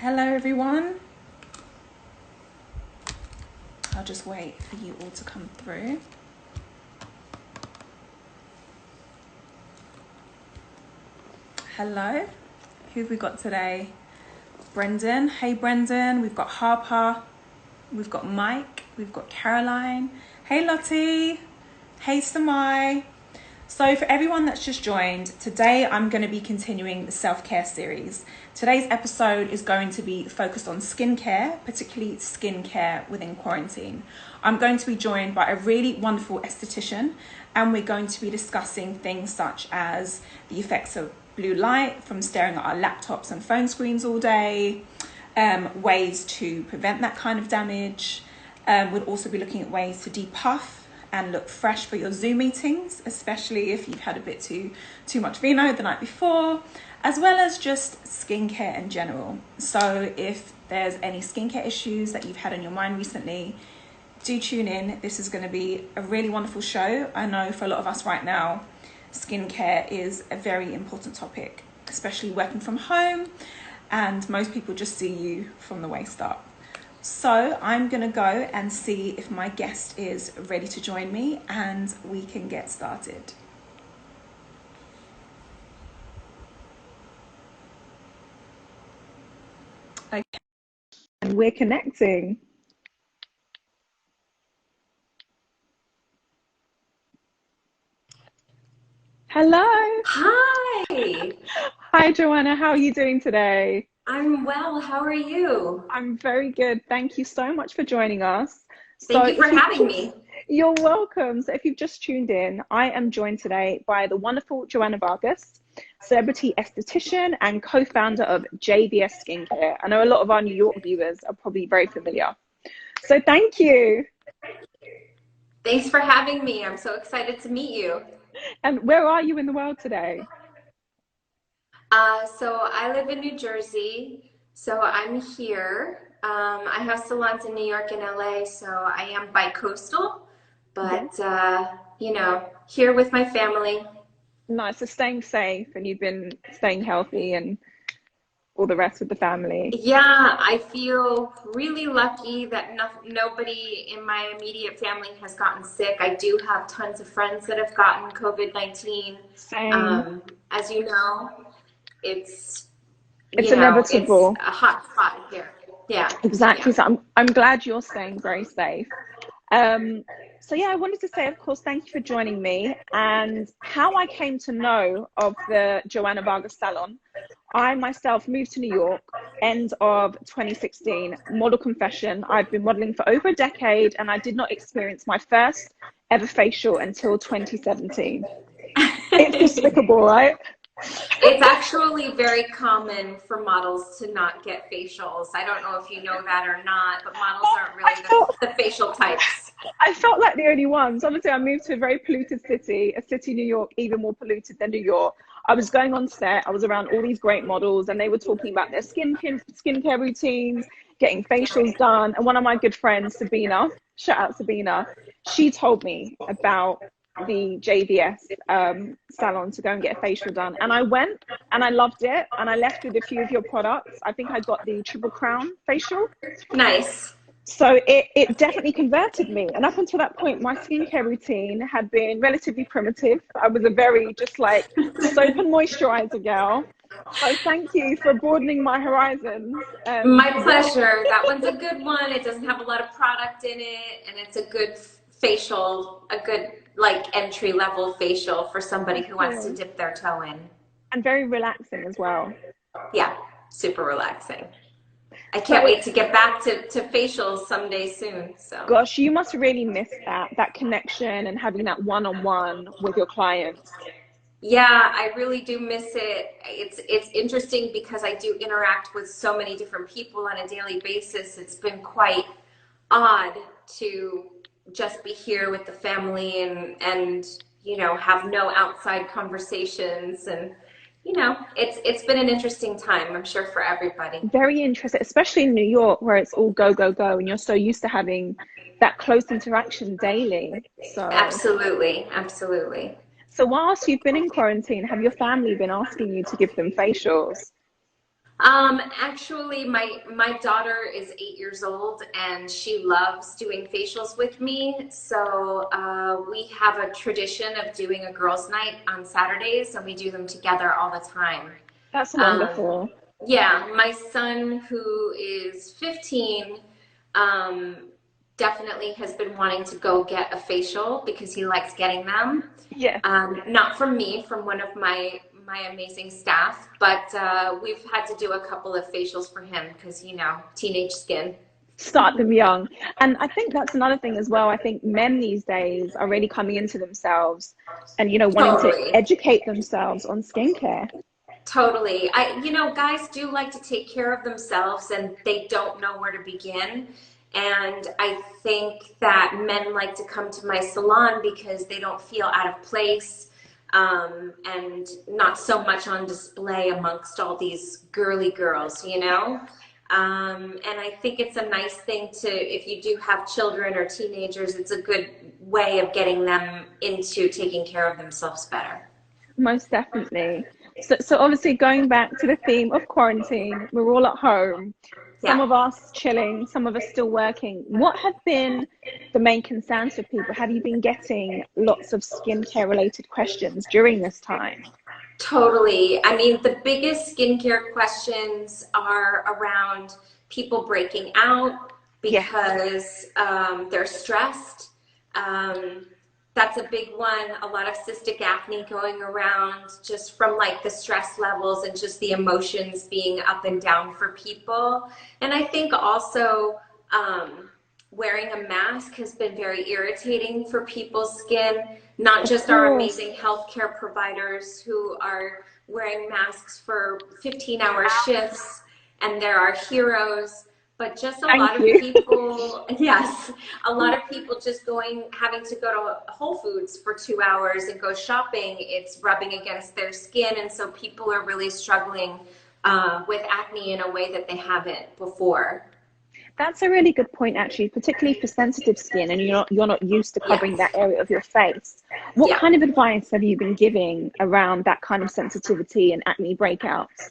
Hello everyone. I'll just wait for you all to come through. Hello, who have we got today? Brendan. Hey Brendan. We've got Harper. We've got Mike. We've got Caroline. Hey Lottie. Hey Samai. So for everyone that's just joined, today I'm going to be continuing the self-care series. Today's episode is going to be focused on skincare, particularly skincare within quarantine. I'm going to be joined by a really wonderful esthetician, and we're going to be discussing things such as the effects of blue light from staring at our laptops and phone screens all day, ways to prevent that kind of damage. We'll also be looking at ways to depuff and look fresh for your Zoom meetings, especially if you've had a bit too much vino the night before, as well as just skincare in general. So if there's any skincare issues that you've had on your mind recently, do tune in. This is going to be a really wonderful show. I know for a lot of us right now, skincare is a very important topic, especially working from home, and most people just see you from the waist up. So I'm going to go and see if my guest is ready to join me and we can get started. Okay, and we're connecting. Hello. Hi. Hi, Joanna. How are you doing today? I'm well. How are you? I'm very good. Thank you so much for joining us. Thank you for having me. You're welcome. So if you've just tuned in, I am joined today by the wonderful Joanna Vargas, celebrity esthetician and co-founder of JVS Skincare. I know a lot of our New York viewers are probably very familiar. So thank you. Thanks for having me. I'm so excited to meet you. And where are you in the world today? So I live in New Jersey, so I'm here. I have salons in New York and LA, so I am bi-coastal, but you know, here with my family. Nice. So staying safe, and you've been staying healthy and all the rest with the family. Yeah, I feel really lucky that nobody in my immediate family has gotten sick. I do have tons of friends that have gotten COVID-19. Same. As you know, it's inevitable. it's a hot spot here. Yeah. Exactly. Yeah. So I'm glad you're staying very safe. So yeah, I wanted to say, of course, thank you for joining me. And how I came to know of the Joanna Vargas Salon, I myself moved to New York end of 2016. Model confession, I've been modeling for over a decade and I did not experience my first ever facial until 2017. It's despicable, right? It's actually very common for models to not get facials. I don't know if you know that or not, but models aren't really the facial types. I felt like the only ones. Obviously, I moved to a very polluted city, a city, New York, even more polluted than New York. I was going on set, I was around all these great models, and they were talking about their skincare routines, getting facials done. And one of my good friends, Sabina, shout out Sabina, she told me about the JVS salon to go and get a facial done, and I went and I loved it, and I left with a few of your products. I think I got the Triple Crown facial. Nice. So it definitely converted me, and up until that point my skincare routine had been relatively primitive. I was a very just like soap and moisturizer girl. So thank you for broadening my horizons. My pleasure. That one's a good one. It doesn't have a lot of product in it, and it's a good facial, a good like entry level facial for somebody who wants to dip their toe in. And very relaxing as well. Yeah, super relaxing. I can't wait to get back to facials someday soon. So gosh, you must really miss that connection and having that one-on-one with your clients. Yeah, I really do miss it. It's interesting because I do interact with so many different people on a daily basis. It's been quite odd to just be here with the family and you know, have no outside conversations, and you know, it's been an interesting time, I'm sure, for everybody. Very interesting, especially in New York, where it's all go, go, go, and you're so used to having that close interaction daily. So absolutely, absolutely. So whilst you've been in quarantine, have your family been asking you to give them facials? Actually, my daughter is 8 years old and she loves doing facials with me. So we have a tradition of doing a girls' night on Saturdays, and we do them together all the time. That's Um, wonderful. yeah, my son, who is 15, um, definitely has been wanting to go get a facial because he likes getting them. Yeah. Not from me, from one of my amazing staff, but we've had to do a couple of facials for him because, teenage skin. Start them young. And I think that's another thing as well. I think men these days are really coming into themselves and, wanting to Totally. educate themselves on skincare. Totally. Guys do like to take care of themselves and they don't know where to begin. And I think that men like to come to my salon because they don't feel out of place, and not so much on display amongst all these girly girls. And I think it's a nice thing to, if you do have children or teenagers, it's a good way of getting them into taking care of themselves better. Most definitely. So obviously going back to the theme of quarantine, we're all at home. Some Yeah. of us chilling, some of us still working. What have been the main concerns for people? Have you been getting lots of skincare related questions during this time? Totally. I mean, the biggest skincare questions are around people breaking out Yes. because they're stressed. Um, that's a big one. A lot of cystic acne going around just from like the stress levels and just the emotions being up and down for people. And I think also wearing a mask has been very irritating for people's skin, not Of just our course. amazing healthcare providers who are wearing masks for 15-hour shifts and they're our heroes, but just a lot Thank of you. people, yes, a lot of people just having to go to Whole Foods for 2 hours and go shopping. It's rubbing against their skin. And so people are really struggling with acne in a way that they haven't before. That's a really good point, actually, particularly for sensitive skin and you're not used to covering Yes. that area of your face. What Yeah. kind of advice have you been giving around that kind of sensitivity and acne breakouts?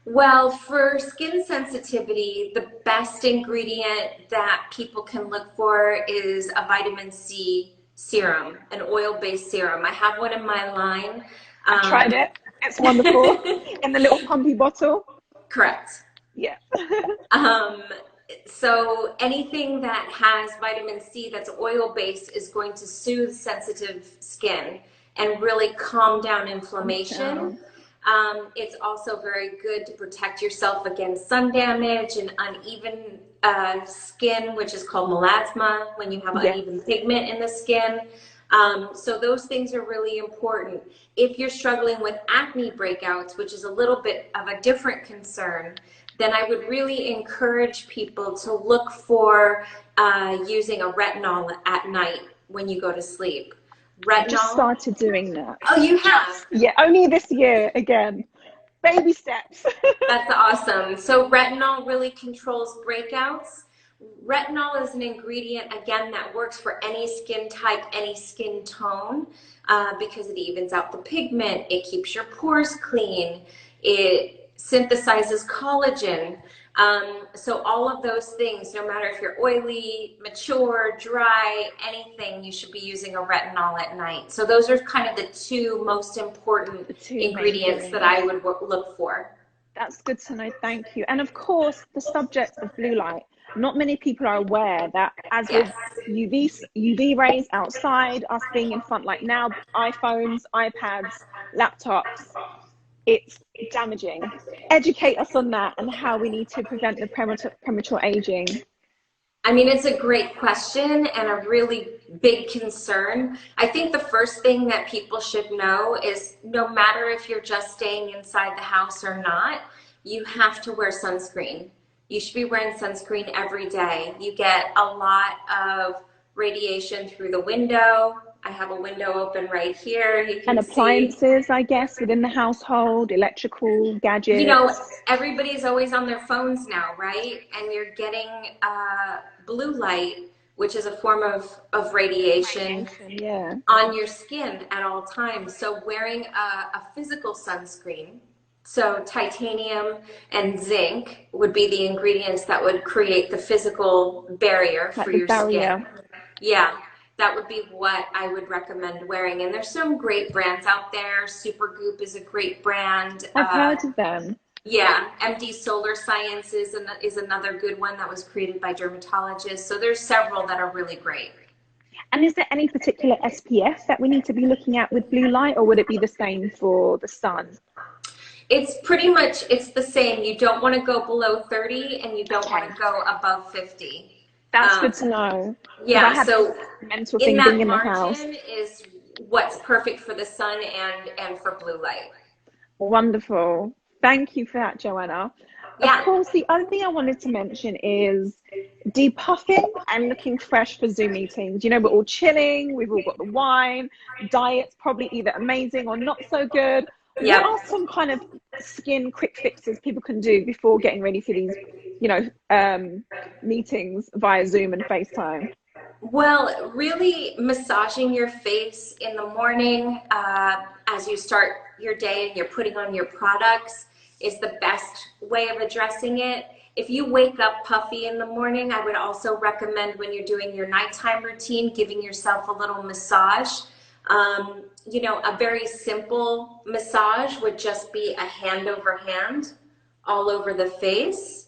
Well, for skin sensitivity, the best ingredient that people can look for is a vitamin C serum, an oil-based serum. I have one in my line. I've tried Um, it. It's wonderful. In the little pumpy bottle. correct. Yeah. Um, so anything that has vitamin C that's oil-based is going to soothe sensitive skin and really calm down inflammation. Down. It's also very good to protect yourself against sun damage and uneven skin, which is called melasma, when you have Yes. uneven pigment in the skin. So those things are really important. If you're struggling with acne breakouts, which is a little bit of a different concern, then I would really encourage people to look for using a retinol at night when you go to sleep. I've just Retinol. started doing that. Oh, you have? Just, yeah, only this year again. Baby steps. That's awesome. So retinol really controls breakouts. Retinol is an ingredient, again, that works for any skin type, any skin tone, because it evens out the pigment, it keeps your pores clean, it synthesizes collagen. So all of those things, no matter if you're oily, mature, dry, anything, you should be using a retinol at night. So those are kind of the two most important The two main ingredients that things. I would look for. That's good to know. Thank you. And of course, the subject of blue light. Not many people are aware that, as Yes. with UV rays outside, us being in front, like now, iPhones, iPads, laptops, it's damaging. Educate us on that and how we need to prevent the premature aging. I mean, it's a great question and a really big concern. I think the first thing that people should know is no matter if you're just staying inside the house or not, you have to wear sunscreen. You should be wearing sunscreen every day. You get a lot of radiation through the window. I have a window open right here. You And can see. appliances, I guess, within the household, electrical you know, gadgets. everybody's always on their phones now, right? And you're getting blue light, which is a form of radiation Radiation, yeah. on your skin at all times. So wearing a physical sunscreen So titanium and zinc would be the ingredients that would create the physical barrier Like for the your skin. barrier. Yeah, that would be what I would recommend wearing. And there's some great brands out there. Supergoop is a great brand. I've heard of them. Yeah, MD Solar Science is another good one that was created by dermatologists. So there's several that are really great. And is there any particular SPF that we need to be looking at with blue light, or would it be the same for the sun? It's pretty much, it's the same. You don't want to go below 30 and you don't want Okay. to go above 50. That's good to know. Yeah, I have so this mental in thing that being in the house. margin is what's perfect for the sun and for blue light. Wonderful. Thank you for that, Joanna. Yeah. Of course, the other thing I wanted to mention is depuffing and looking fresh for Zoom meetings. You know, we're all chilling, we've all got the wine, diet's probably either amazing or not so good. Yep. What are some kind of skin quick fixes people can do before getting ready for these, you know, meetings via Zoom and FaceTime? Well, really massaging your face in the morning as you start your day and you're putting on your products is the best way of addressing it. If you wake up puffy in the morning, I would also recommend when you're doing your nighttime routine, giving yourself a little massage. You know, a very simple massage would just be a hand over hand all over the face,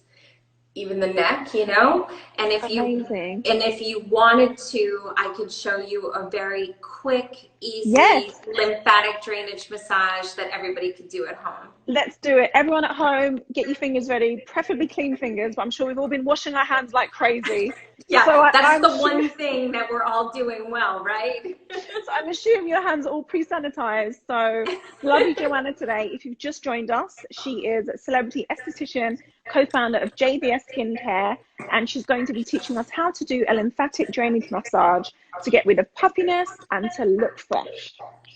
even the neck, you know. And if Amazing. if you wanted to, I could show you a very quick, easy Yes. lymphatic drainage massage that everybody could do at home. Let's do it. Everyone at home, get your fingers ready, preferably clean fingers, but I'm sure we've all been washing our hands like crazy. Yeah, so that's the one thing that we're all doing well, right? So I'm assuming your hands are all pre-sanitized. So lovely Joanna today. If you've just joined us, she is a celebrity esthetician, co-founder of JBS Skincare, and she's going to be teaching us how to do a lymphatic drainage massage to get rid of puffiness and to look fresh.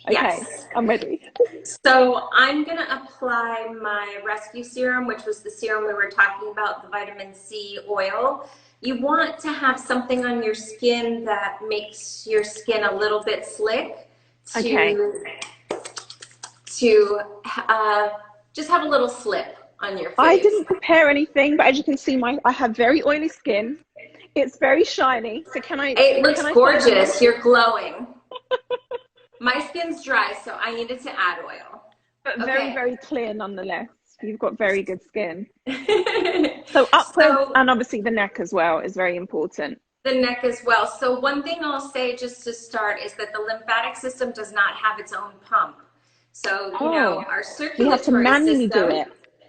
Okay, Yes. I'm ready. So I'm going to apply my rescue serum, which was the serum we were talking about, the vitamin C oil. You want to have something on your skin that makes your skin a little bit slick to just have a little slip on your face. I didn't prepare anything, but as you can see, I have very oily skin. It's very shiny. So It looks gorgeous. You're glowing. My skin's dry, so I needed to add oil. But very, very clear nonetheless. You've got very good skin. So upwards, and obviously the neck as well is very important. The neck as well. So one thing I'll say just to start is that the lymphatic system does not have its own pump. So, you know, our circulatory you have to manually system, do it.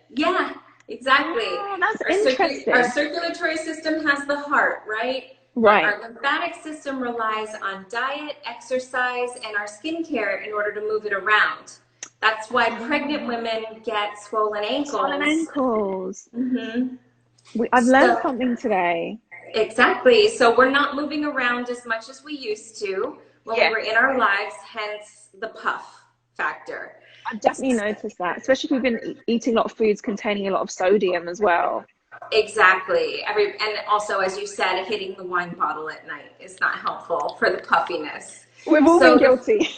Yeah, exactly. Oh, that's interesting. Our circulatory system has the heart, right? Right. Our lymphatic system relies on diet, exercise, and our skincare in order to move it around. That's why pregnant women get swollen ankles. Swollen ankles. Mm-hmm. I've learned something today. Exactly. So we're not moving around as much as we used to when we were in our lives, hence the puff factor. I've definitely noticed that, especially if we've been eating a lot of foods containing a lot of sodium as well. Exactly. And also, as you said, hitting the wine bottle at night is not helpful for the puffiness. We've all been guilty.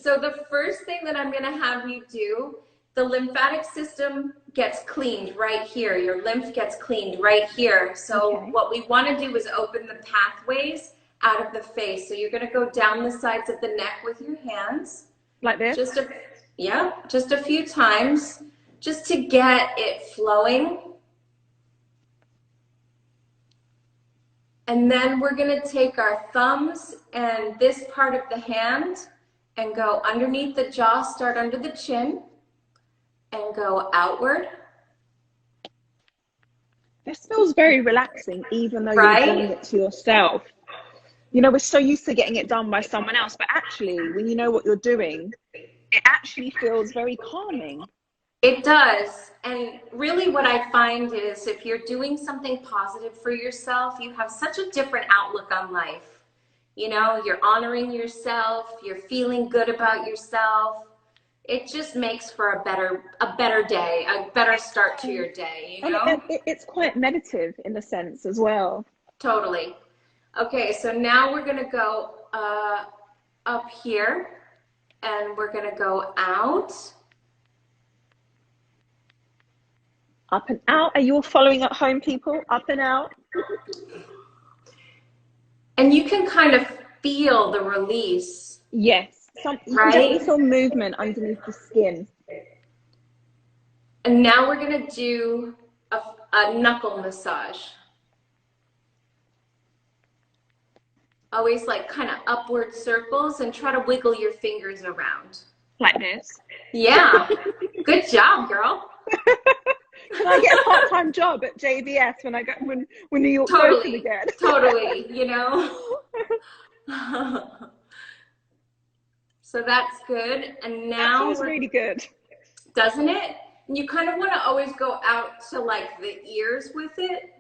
So the first thing that I'm going to have you do, the lymphatic system gets cleaned right here. Your lymph gets cleaned right here. So what we want to do is open the pathways out of the face. So you're going to go down the sides of the neck with your hands. Like this? Just a few times, just to get it flowing. And then we're going to take our thumbs and this part of the hand and go underneath the jaw, start under the chin, and go outward. This feels very relaxing, even though you're doing it to yourself. You know, we're so used to getting it done by someone else, but actually, when you know what you're doing, it actually feels very calming. It does. And really what I find is if you're doing something positive for yourself, you have such a different outlook on life. You know, you're honoring yourself, you're feeling good about yourself. It just makes for a better day, a better start to your day, you know? And it's quite meditative in a sense as well. Totally. Okay, so now we're going to go up here and we're going to go out Up and out. Are you all following at home, people? Up and out. And you can kind of feel the release. Yes. You can definitely feel movement underneath the skin. And now we're going to do a knuckle massage. Always like kind of upward circles and try to wiggle your fingers around. Like this? Yeah. Good job, girl. Can I get a part-time job at JVS when New York's open again? Totally, you know. So that's good. And now that feels really good. Doesn't it? And you kind of want to always go out to like the ears with it.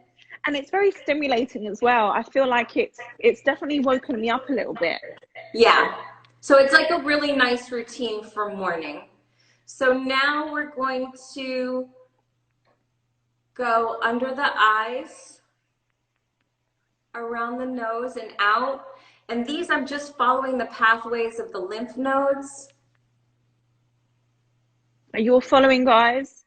And it's very stimulating as well. I feel like it's definitely woken me up a little bit. Yeah. So it's like a really nice routine for morning. So now we're going to go under the eyes, around the nose and out. And these, I'm just following the pathways of the lymph nodes. Are you all following, guys?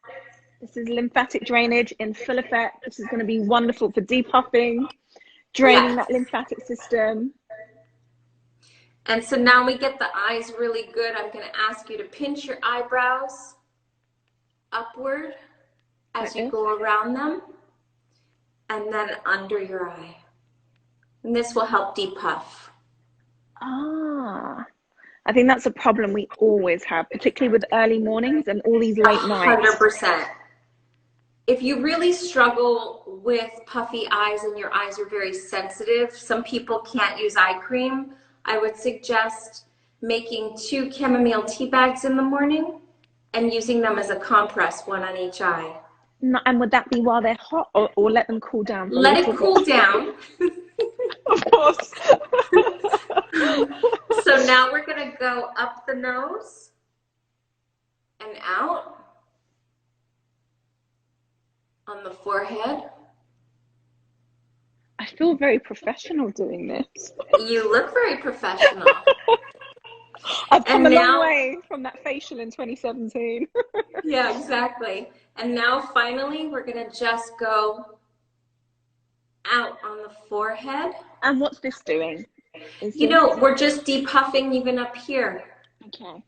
This is lymphatic drainage in full effect. This is going to be wonderful for depuffing, draining that lymphatic system. And so now we get the eyes really good. I'm going to ask you to pinch your eyebrows upward as you go around them, and then under your eye. And this will help depuff. Ah, I think that's a problem we always have, particularly with early mornings and all these late nights. 100%. If you really struggle with puffy eyes and your eyes are very sensitive, some people can't use eye cream, I would suggest making 2 chamomile tea bags in the morning and using them as a compress, one on each eye. And would that be while they're hot, or let them cool down? Let it cool down. Of course. So now we're going to go up the nose and out on the forehead. I feel very professional doing this. You look very professional. I've come a long way from that facial in 2017. Yeah, exactly. And now finally, we're going to just go out on the forehead. And what's this doing? You know, we're just depuffing even up here. Okay.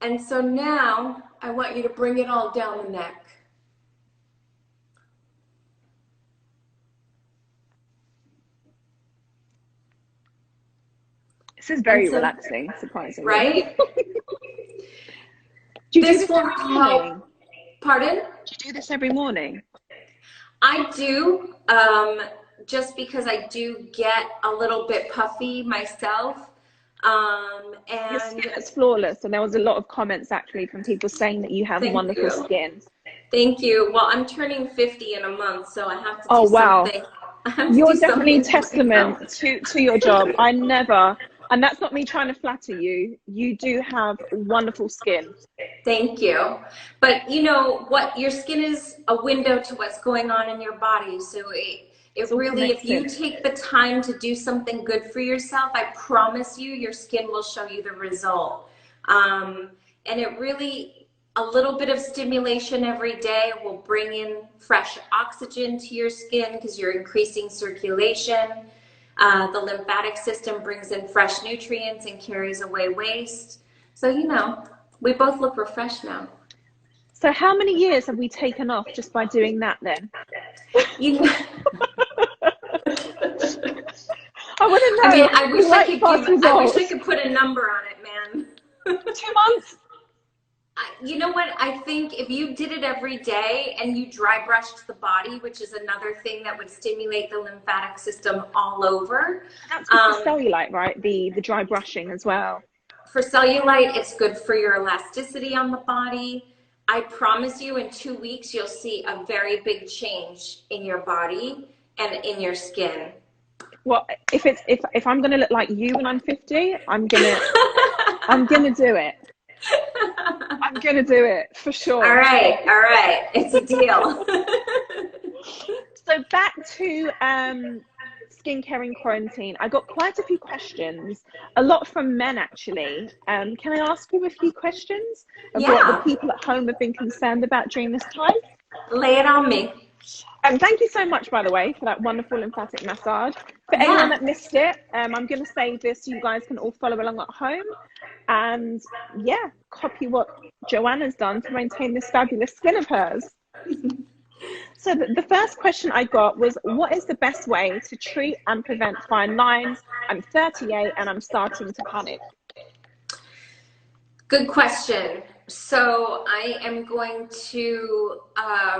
And so now I want you to bring it all down the neck. This is very relaxing, surprisingly. Right? Do you do this every morning? Pardon? Do you do this every morning? I do, just because I do get a little bit puffy myself. Your skin is flawless, and there was a lot of comments actually from people saying that you have wonderful skin. Thank you. Well, I'm turning 50 in a month, so I have to do something. You're definitely testament to your job. And that's not me trying to flatter you. You do have wonderful skin. Thank you. But you know what? Your skin is a window to what's going on in your body. So it really, if you take the time to do something good for yourself, I promise you, your skin will show you the result. And it really, a little bit of stimulation every day will bring in fresh oxygen to your skin because you're increasing circulation. The lymphatic system brings in fresh nutrients and carries away waste. So, you know, we both look refreshed now. So how many years have we taken off just by doing that then? You know, I want to know. I mean, I wish I could put a number on it, man. 2 months? You know what? I think if you did it every day and you dry brushed the body, which is another thing that would stimulate the lymphatic system all over. That's good for cellulite, right? The dry brushing as well. For cellulite, it's good for your elasticity on the body. I promise you in 2 weeks, you'll see a very big change in your body and in your skin. Well, if I'm gonna look like you when I'm 50, I'm gonna do it. I'm gonna do it for sure. All right, it's a deal. So back to skincare in quarantine. I got quite a few questions, a lot from men actually. Can I ask you a few questions of what the Yeah, people at home have been concerned about during this time? lay it on me. Thank you so much, by the way, for that wonderful lymphatic massage. For anyone Yeah. that missed it, I'm going to save this so you guys can all follow along at home. And yeah, copy what Joanna's done to maintain this fabulous skin of hers. So the first question I got was, what is the best way to treat and prevent fine lines? I'm 38 and I'm starting to panic. Good question. So I am going to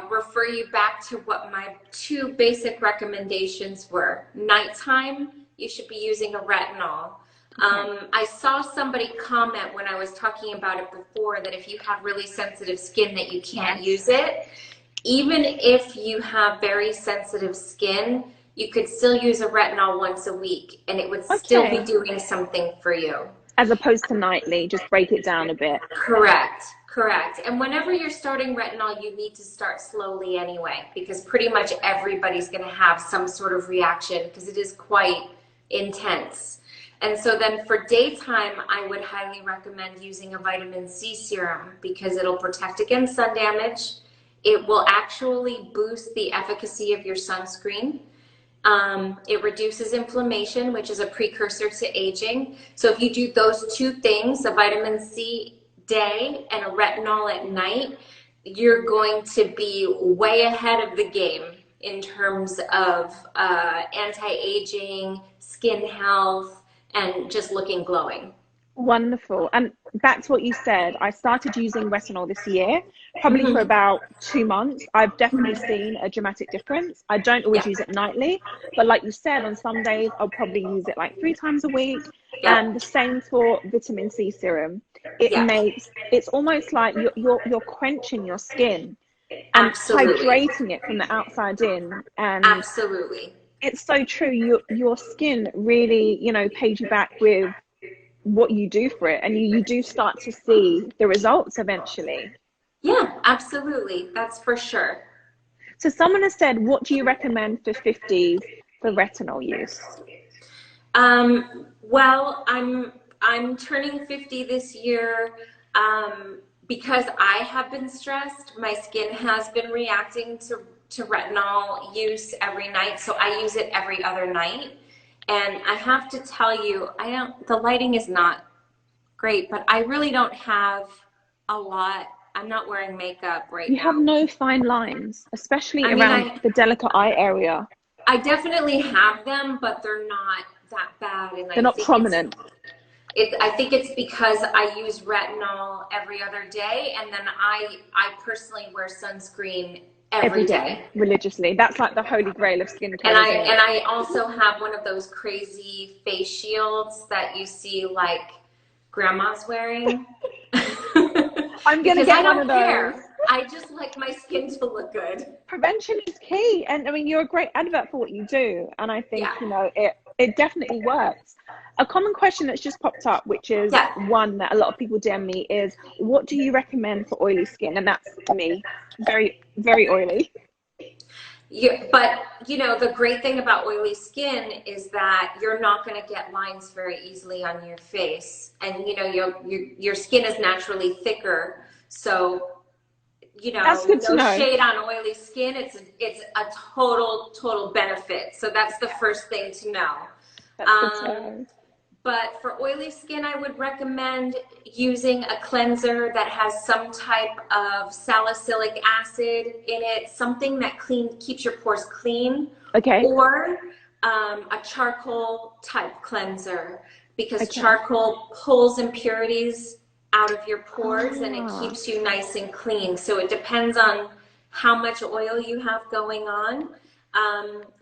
refer you back to what my two basic recommendations were. Nighttime, you should be using a retinol. I saw somebody comment when I was talking about it before that if you have really sensitive skin that you can't use it. Even if you have very sensitive skin, you could still use a retinol once a week and it would still be doing something for you. As opposed to nightly, just break it down a bit. Correct, correct. And whenever you're starting retinol, you need to start slowly anyway, because pretty much everybody's going to have some sort of reaction because it is quite intense. And so then for daytime, I would highly recommend using a vitamin C serum because it'll protect against sun damage. It will actually boost the efficacy of your sunscreen. It reduces inflammation, which is a precursor to aging. So if you do those two things, a vitamin C day and a retinol at night, you're going to be way ahead of the game in terms of anti-aging, skin health, and just looking glowing. Wonderful. And back to what you said, I started using retinol this year, probably for about 2 months. I've definitely seen a dramatic difference. I don't always use it nightly, but like you said, on some days I'll probably use it like 3 times a week. And the same for vitamin C serum. It's almost like you're quenching your skin and hydrating it from the outside in. And absolutely, it's so true. Your skin really, pays you back with what you do for it, and you do start to see the results eventually. Yeah, absolutely, that's for sure. So someone has said, what do you recommend for 50s for retinol use? Well, I'm turning 50 this year. Because I have been stressed, my skin has been reacting to retinol use every night, so I use it every other night. And I have to tell you, the lighting is not great, but I really don't have a lot. I'm not wearing makeup right now. You have no fine lines, especially around the delicate eye area. I definitely have them, but they're not that bad. And they're not prominent. I think it's because I use retinol every other day, and then I personally wear sunscreen every day religiously. That's like the holy grail of skincare. And I also have one of those crazy face shields that you see like grandma's wearing. I'm gonna get one of those. Care. I just like my skin to look good. Prevention is key, and I mean you're a great advert for what you do, and I think it definitely works. A common question that's just popped up, which is one that a lot of people DM me, is what do you recommend for oily skin? And that's me, very, very oily. But the great thing about oily skin is that you're not going to get lines very easily on your face, and your skin is naturally thicker, so that's good to know. Shade on oily skin. It's a total benefit. So that's the first thing to know. That's good to know. But for oily skin, I would recommend using a cleanser that has some type of salicylic acid in it, something that keeps your pores clean. Okay. Or a charcoal type cleanser, because charcoal pulls impurities out of your pores and it keeps you nice and clean. So it depends on how much oil you have going on.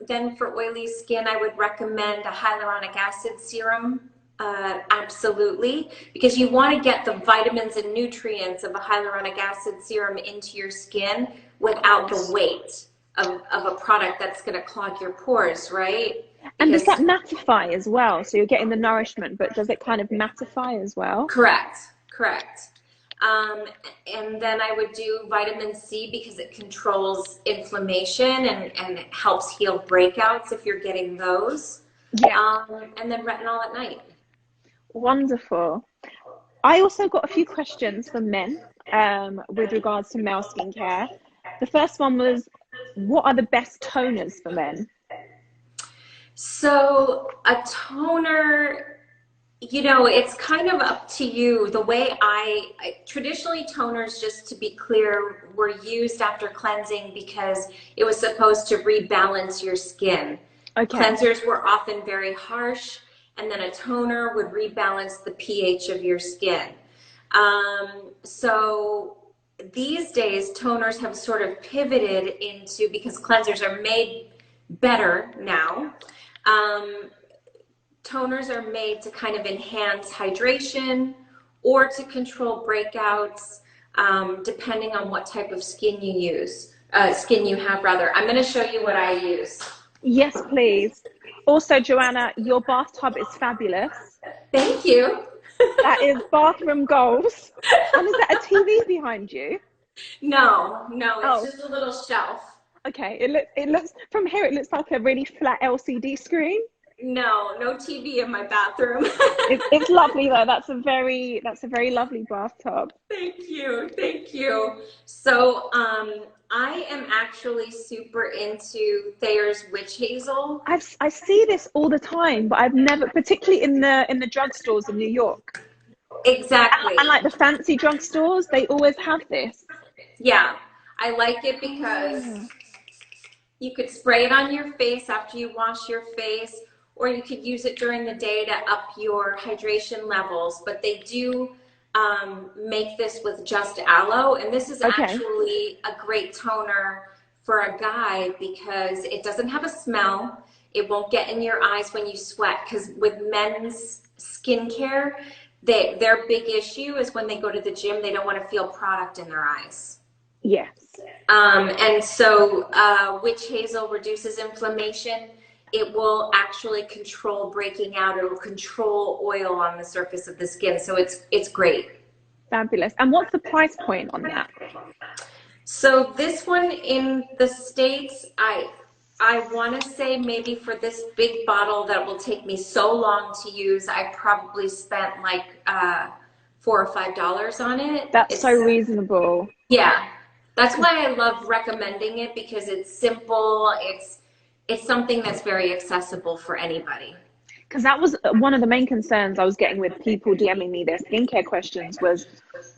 Then for oily skin, I would recommend a hyaluronic acid serum. Absolutely, because you want to get the vitamins and nutrients of a hyaluronic acid serum into your skin without the weight of a product that's going to clog your pores, right? And does that mattify as well? So you're getting the nourishment, but does it kind of mattify as well? Correct. And then I would do vitamin C because it controls inflammation and it helps heal breakouts if you're getting those. Yeah. And then retinol at night. Wonderful. I also got a few questions from men with regards to male skincare. The first one was, what are the best toners for men? So a toner, you know, it's kind of up to you. The way I traditionally, toners, just to be clear, were used after cleansing because it was supposed to rebalance your skin. Okay. Cleansers were often very harsh, and then a toner would rebalance the pH of your skin. So these days, toners have sort of pivoted into, because cleansers are made better now, toners are made to kind of enhance hydration or to control breakouts, depending on what type of skin you have rather. I'm going to show you what I use. Yes, please. Also, Joanna, your bathtub is fabulous. Thank you. That is bathroom goals. And is that a TV behind you? No, it's just a little shelf. Okay, it looks from here, it looks like a really flat LCD screen. No TV in my bathroom. It's lovely though. That's a very lovely bathtub. Thank you. So I am actually super into Thayer's Witch Hazel. I see this all the time, but I've never, particularly in the drugstores in New York. Exactly. And like the fancy drugstores, they always have this. Yeah, I like it because you could spray it on your face after you wash your face, or you could use it during the day to up your hydration levels. But they do make this with just aloe, and this is actually a great toner for a guy because it doesn't have a smell. It won't get in your eyes when you sweat, because with men's skincare, their big issue is when they go to the gym, they don't want to feel product in their eyes. Yes. And so witch hazel reduces inflammation. It will actually control breaking out. It will control oil on the surface of the skin. So it's great. Fabulous. And what's the price point on that? So this one in the States, I want to say maybe for this big bottle that will take me so long to use, I probably spent like $4 or $5 on it. It's so reasonable. Yeah. That's why I love recommending it, because it's simple. It's something that's very accessible for anybody. Because that was one of the main concerns I was getting with people DMing me their skincare questions was,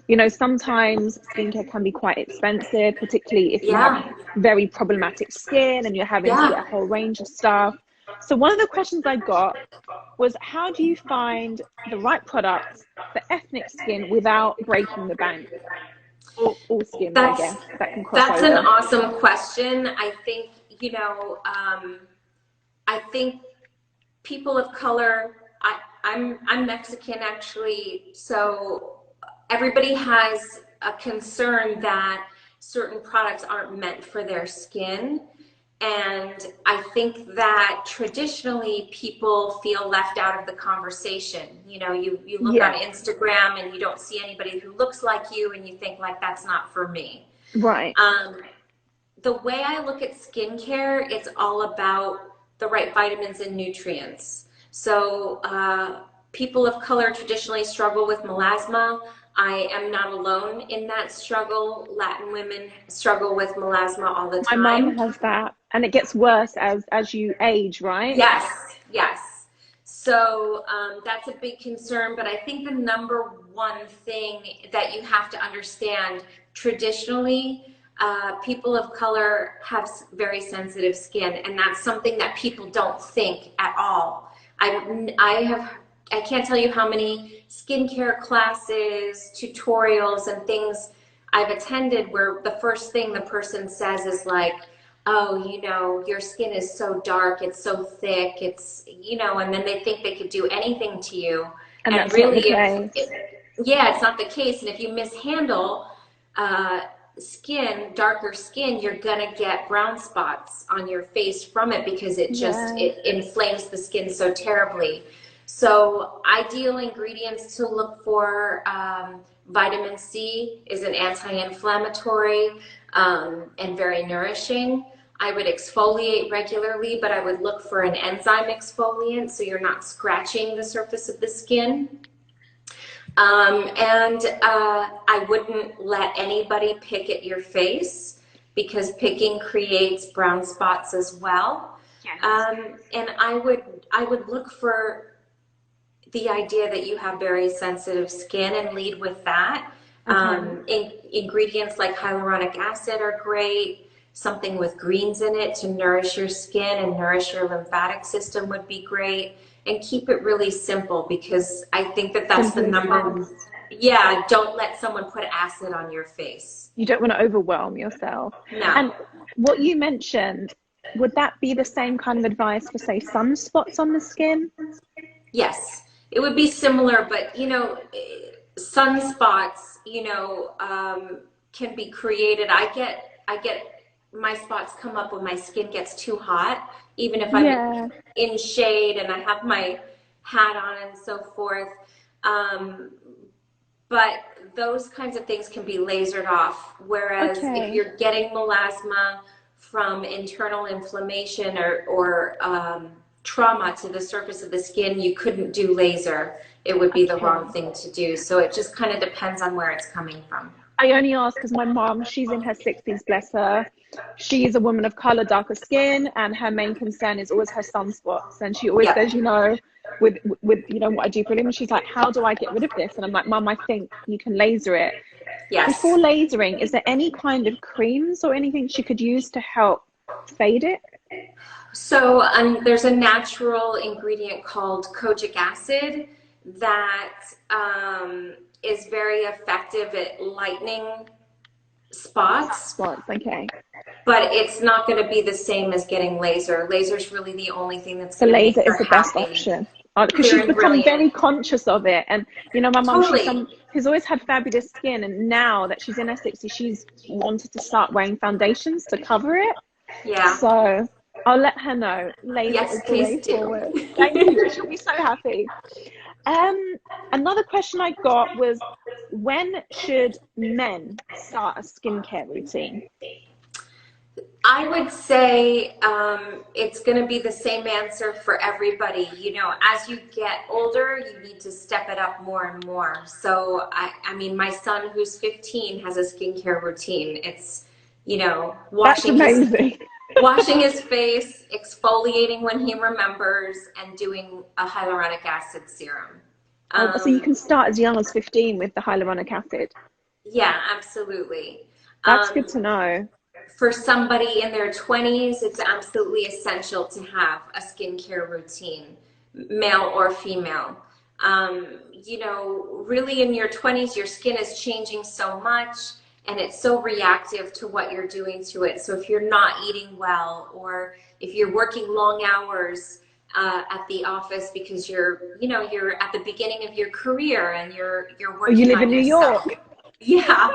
you know, sometimes skincare can be quite expensive, particularly if you have very problematic skin and you're having to get a whole range of stuff. So one of the questions I got was, how do you find the right products for ethnic skin without breaking the bank? All skin, I guess, that can cross That's over. an awesome question. I think, you know, I think people of color, I'm Mexican actually, so everybody has a concern that certain products aren't meant for their skin. And I think that traditionally people feel left out of the conversation. You know, you look on Instagram and you don't see anybody who looks like you, and you think like, that's not for me. Right. The way I look at skincare, it's all about the right vitamins and nutrients. So people of color traditionally struggle with melasma. I am not alone in that struggle. Latin women struggle with melasma all the time. My mom has that, and it gets worse as you age, right? Yes. So that's a big concern, but I think the number one thing that you have to understand, traditionally, people of color have very sensitive skin, and that's something that people don't think at all. I can't tell you how many skincare classes, tutorials, and things I've attended where the first thing the person says is like, oh, you know, your skin is so dark, it's so thick, it's, you know, and then they think they could do anything to you. And that's really, not the case. It's not the case. And if you mishandle darker skin, you're gonna get brown spots on your face from it, because it inflames the skin so terribly. So ideal ingredients to look for, Vitamin C is an anti-inflammatory and very nourishing. I would exfoliate regularly, but I would look for an enzyme exfoliant so you're not scratching the surface of the skin. I wouldn't let anybody pick at your face because picking creates brown spots as well. Yes. And I would look for the idea that you have very sensitive skin and lead with that. Ingredients like hyaluronic acid are great. Something with greens in it to nourish your skin and nourish your lymphatic system would be great. And keep it really simple, because I think that that's the number one. Yeah, don't let someone put acid on your face. You don't want to overwhelm yourself. No. And what you mentioned, would that be the same kind of advice for, say, sunspots on the skin? Yes, it would be similar, but sunspots, can be created. I get my spots come up when my skin gets too hot, even if I'm in shade and I have my hat on and so forth. But those kinds of things can be lasered off. Whereas if you're getting melasma from internal inflammation or trauma to the surface of the skin, you couldn't do laser. It would be the wrong thing to do. So it just kind of depends on where it's coming from. I only ask because my mom, she's in her 60s, bless her. She's a woman of color, darker skin, and her main concern is always her sunspots. And she always says, with what I do for a living, she's like, how do I get rid of this? And I'm like, Mom, I think you can laser it. Yes. Before lasering, is there any kind of creams or anything she could use to help fade it? So there's a natural ingredient called kojic acid that is very effective at lightening spots. Okay. But it's not going to be the same as getting laser. Laser's really the only thing that's the going to laser make her is the best happy. option. Because she's become very conscious of it. And, my mom, she's always had fabulous skin. And now that she's in her 60s, she's wanted to start wearing foundations to cover it. Yeah. So I'll let her know. Laser is the way forward. Thank you. She'll be so happy. Another question I got was, when should men start a skincare routine? I would say it's going to be the same answer for everybody. As you get older, you need to step it up more and more. So, I mean, my son, who's 15, has a skincare routine. It's, washing his face, exfoliating when he remembers, and doing a hyaluronic acid serum. So you can start as young as 15 with the hyaluronic acid. Yeah, absolutely. That's good to know. For somebody in their 20s, it's absolutely essential to have a skincare routine, male or female. Really in your 20s, your skin is changing so much, and it's so reactive to what you're doing to it. So if you're not eating well, or if you're working long hours at the office because you're at the beginning of your career and you're working. Or you live in New York. Yeah.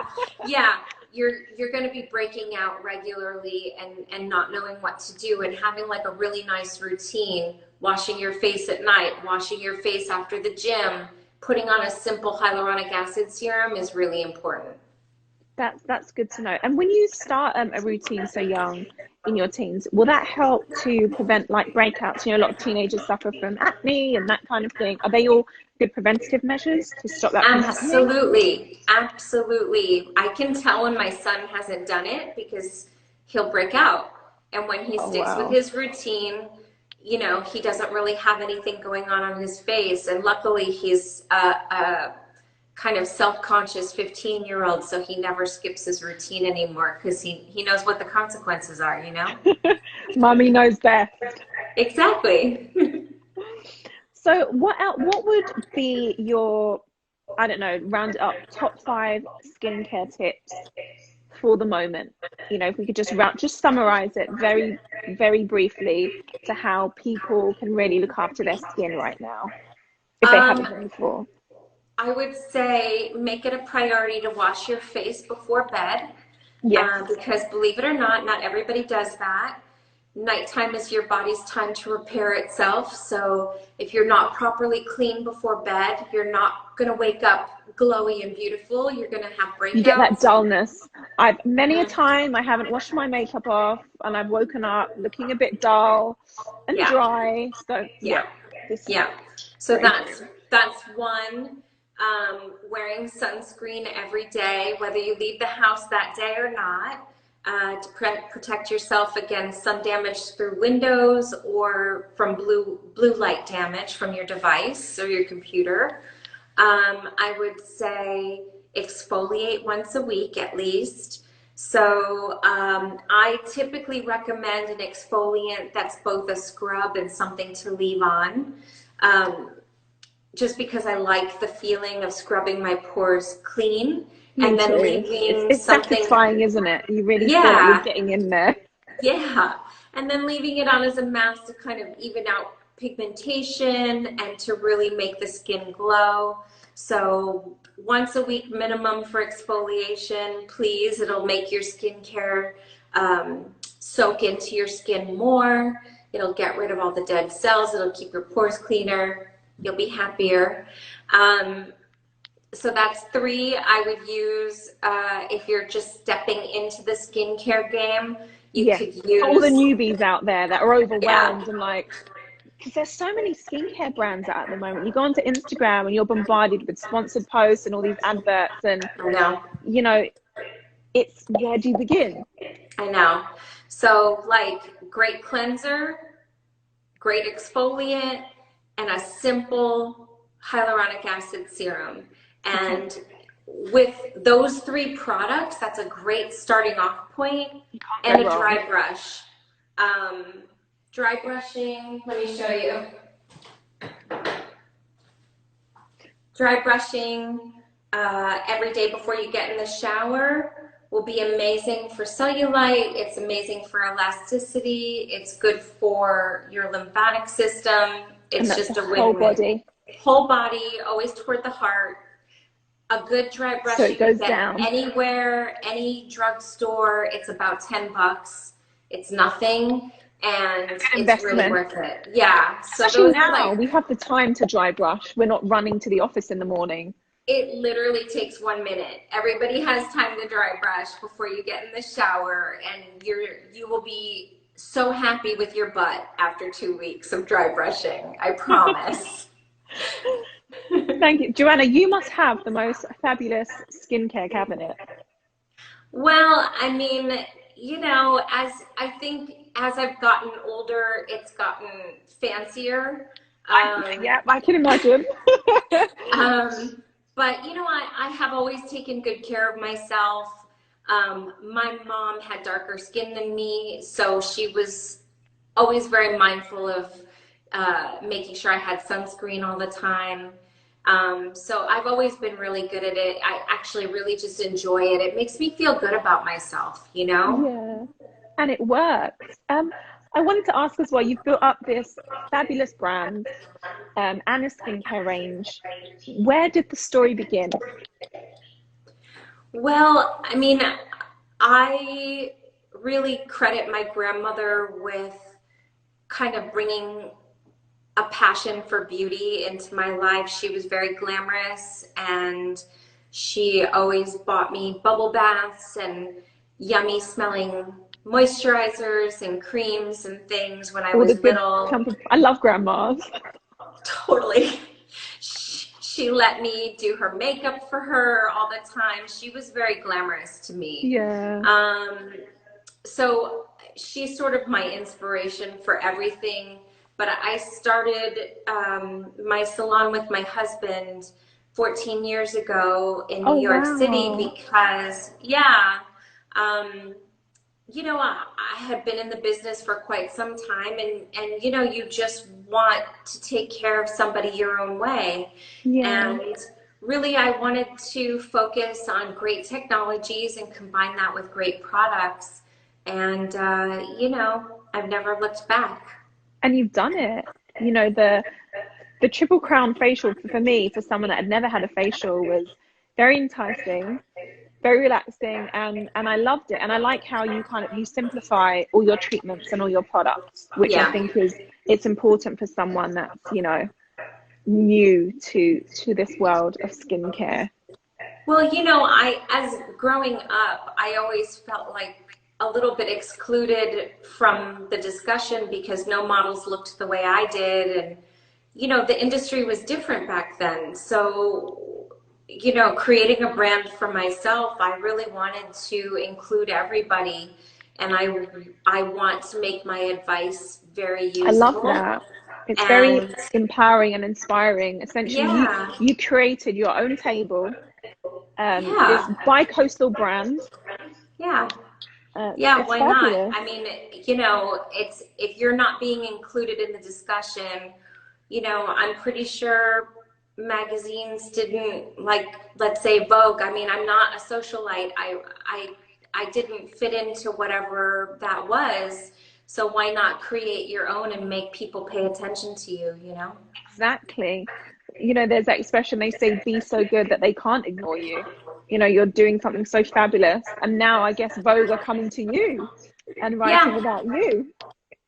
You're going to be breaking out regularly and not knowing what to do, and having like a really nice routine, washing your face at night, washing your face after the gym, putting on a simple hyaluronic acid serum is really important. That's good to know. And when you start a routine so young in your teens, will that help to prevent like breakouts? A lot of teenagers suffer from acne and that kind of thing. Are they all good preventative measures to stop that from happening? Absolutely. I can tell when my son hasn't done it because he'll break out. And when he sticks with his routine, he doesn't really have anything going on his face. And luckily he's a kind of self-conscious 15-year-old, so he never skips his routine anymore because he knows what the consequences are, Mommy knows best. Exactly. So what would be your, I don't know, round up top 5 skincare tips for the moment? If we could just summarize it very, very briefly to how people can really look after their skin right now, if they haven't done before. I would say make it a priority to wash your face before bed. Yeah. Because believe it or not everybody does that. nighttime is your body's time to repair itself. So if you're not properly clean before bed, you're not going to wake up glowy and beautiful. You're going to have breakouts. You get that dullness. I've many a time I haven't washed my makeup off and I've woken up looking a bit dull and dry. So So that's one. Wearing sunscreen every day, whether you leave the house that day or not, to protect yourself against sun damage through windows or from blue light damage from your device or your computer. I would say exfoliate once a week at least. So I typically recommend an exfoliant that's both a scrub and something to leave on. Just because I like the feeling of scrubbing my pores clean and then leaving it's something satisfying, isn't it? You really feel like you're getting in there. Yeah, and then leaving it on as a mask to kind of even out pigmentation and to really make the skin glow. So once a week minimum for exfoliation, please. It'll make your skincare soak into your skin more. It'll get rid of all the dead cells. It'll keep your pores cleaner. You'll be happier. So that's 3 I would use if you're just stepping into the skincare game. You could use all the newbies out there that are overwhelmed and like, because there's so many skincare brands out at the moment. You go onto Instagram and you're bombarded with sponsored posts and all these adverts, and you know, it's where do you begin? I know. So like great cleanser, great exfoliant, and a simple hyaluronic acid serum. And with those 3 products, that's a great starting off point. And a dry brush. Dry brushing, let me show you. Dry brushing every day before you get in the shower will be amazing for cellulite. It's amazing for elasticity. It's good for your lymphatic system. It's just a win-win. Whole body, always toward the heart. A good dry brush so you can get anywhere, any drugstore. It's about $10. It's nothing, and it's really worth it. Yeah. So especially now, we have the time to dry brush. We're not running to the office in the morning. It literally takes 1 minute. Everybody has time to dry brush before you get in the shower, and you will be so happy with your butt after 2 weeks of dry brushing. I promise. Thank you. Joanna, you must have the most fabulous skincare cabinet. Well, I mean, you know, as I've gotten older, it's gotten fancier. Yeah, I can imagine. But, you know, I have always taken good care of myself. My mom had darker skin than me, so she was always very mindful of making sure I had sunscreen all the time. So I've always been really good at it. I actually really just enjoy it. It makes me feel good about myself, you know? Yeah, and it works. I wanted to ask as well, you've built up this fabulous brand and a skincare range. Where did the story begin? Well, I mean, I really credit my grandmother with kind of bringing a passion for beauty into my life. She was very glamorous, and she always bought me bubble baths and yummy smelling moisturizers and creams and things when I was little. I love grandmas. Totally. She let me do her makeup for her all the time. She was very glamorous to me. Yeah. So she's sort of my inspiration for everything. But I started my salon with my husband 14 years ago in New York City because, you know, I had been in the business for quite some time, and you know, you just want to take care of somebody your own way. Yeah. And really, I wanted to focus on great technologies and combine that with great products. And, you know, I've never looked back. And you've done it. You know, the triple crown facial for me, for someone that had never had a facial, was very enticing. very relaxing, and I loved it. And I like how you simplify all your treatments and all your products, which I Yeah. think it's important for someone that's, new to this world of skincare. Well, as growing up, I always felt like a little bit excluded from the discussion because no models looked the way I did. And, the industry was different back then. So, creating a brand for myself, I really wanted to include everybody. And I want to make my advice very usable. I love that. It's very empowering and inspiring. Essentially, yeah. you created your own table, Yeah. this bi-coastal brand. Yeah. It's Why fabulous. not? I mean, it's if you're not being included in the discussion, I'm pretty sure magazines didn't, like, let's say Vogue. I mean, I'm not a socialite. I didn't fit into whatever that was. So why not create your own and make people pay attention to you, Exactly. There's that expression, they say, be so good that they can't ignore you. You're doing something so fabulous. And now I guess Vogue are coming to you and writing about you.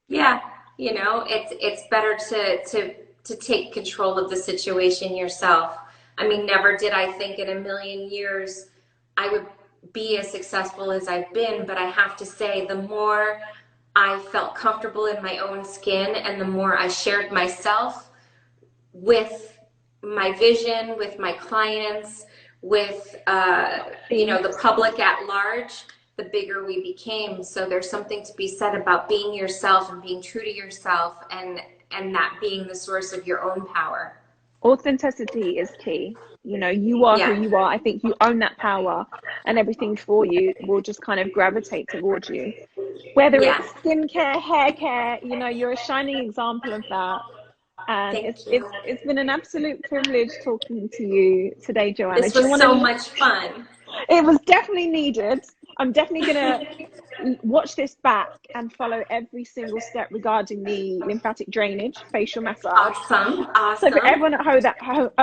Yeah. It's better to take control of the situation yourself. I mean, never did I think in a million years I would be as successful as I've been, but I have to say, the more I felt comfortable in my own skin and the more I shared myself with my vision, with my clients, with the public at large, the bigger we became. So there's something to be said about being yourself and being true to yourself, and that being the source of your own power. Authenticity is key. You are who you are. I think you own that power, and everything for you will just kind of gravitate towards you. Whether it's skincare, hair care, you're a shining example of that. And it's been an absolute privilege talking to you today, Joanna. This was so much fun. It was definitely needed. I'm definitely going to watch this back and follow every single step regarding the lymphatic drainage facial massage. Awesome. So for everyone at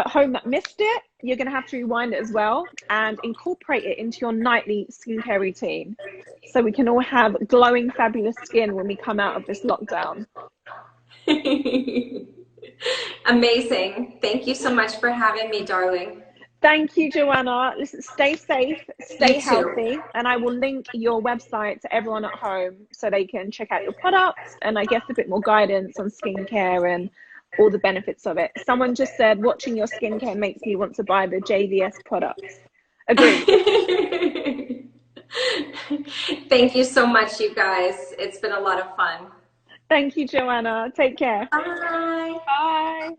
home that missed it, you're going to have to rewind it as well and incorporate it into your nightly skincare routine, so we can all have glowing, fabulous skin when we come out of this lockdown. Amazing. Thank you so much for having me, darling. Thank you, Joanna. Listen, stay safe, stay healthy, and I will link your website to everyone at home so they can check out your products and I guess a bit more guidance on skincare and all the benefits of it. Someone just said, watching your skincare makes me want to buy the JVS products. Agreed. Thank you so much, you guys. It's been a lot of fun. Thank you, Joanna. Take care. Bye. Bye.